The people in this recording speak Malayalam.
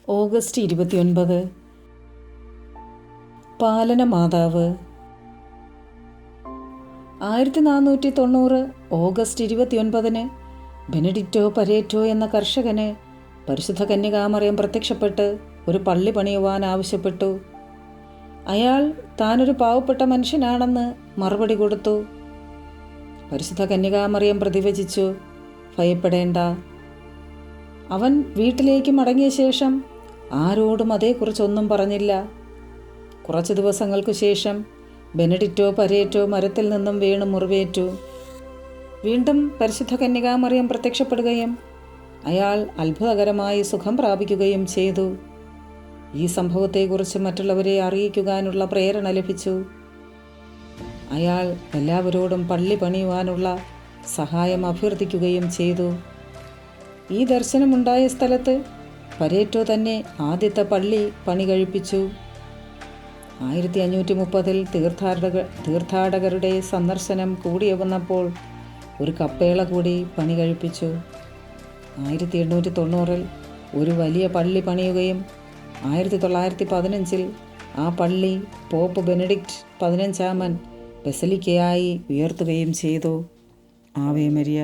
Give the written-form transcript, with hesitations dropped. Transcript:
ഓഗസ്റ്റ് 29 പാലന മാതാവ്. 1490 ഓഗസ്റ്റ് 29 ബെനഡിക്റ്റോ പരേറ്റോ എന്ന കർഷകന് പരിശുദ്ധ കന്യകാമറിയം പ്രത്യക്ഷപ്പെട്ട് ഒരു പള്ളി പണിയുവാൻ ആവശ്യപ്പെട്ടു. അയാൾ താനൊരു പാവപ്പെട്ട മനുഷ്യനാണെന്ന് മറുപടി കൊടുത്തു. പരിശുദ്ധ കന്യകാമറിയം പ്രതിവചിച്ചു, ഭയപ്പെടേണ്ട. അവൻ വീട്ടിലേക്ക് മടങ്ങിയ ശേഷം ആരോടും അതേക്കുറിച്ചൊന്നും പറഞ്ഞില്ല. കുറച്ച് ദിവസങ്ങൾക്കു ശേഷം ബെനഡിക്റ്റോ പരേറ്റോ മരത്തിൽ നിന്നും വീണ് മുറിവേറ്റു. വീണ്ടും പരിശുദ്ധ കന്യകാമറിയം പ്രത്യക്ഷപ്പെടുകയും അയാൾ അത്ഭുതകരമായി സുഖം പ്രാപിക്കുകയും ചെയ്തു. ഈ സംഭവത്തെക്കുറിച്ച് മറ്റുള്ളവരെ അറിയിക്കുവാനുള്ള പ്രേരണ ലഭിച്ചു. അയാൾ എല്ലാവരോടും പള്ളി പണിയുവാനുള്ള സഹായം അഭ്യർത്ഥിക്കുകയും ചെയ്തു. ഈ ദർശനമുണ്ടായ സ്ഥലത്ത് പരേറ്റോ തന്നെ ആദ്യത്തെ പള്ളി പണി കഴിപ്പിച്ചു. 1530 തീർത്ഥാടകരുടെ സന്ദർശനം കൂടി വന്നപ്പോൾ ഒരു കപ്പേള കൂടി പണി കഴിപ്പിച്ചു. 1890 ഒരു വലിയ പള്ളി പണിയുകയും 1915 ആ പള്ളി പോപ്പ് ബെനഡിക്റ്റ് 15 ബസലിക്കയായി ഉയർത്തുകയും ചെയ്തു. Ave Maria.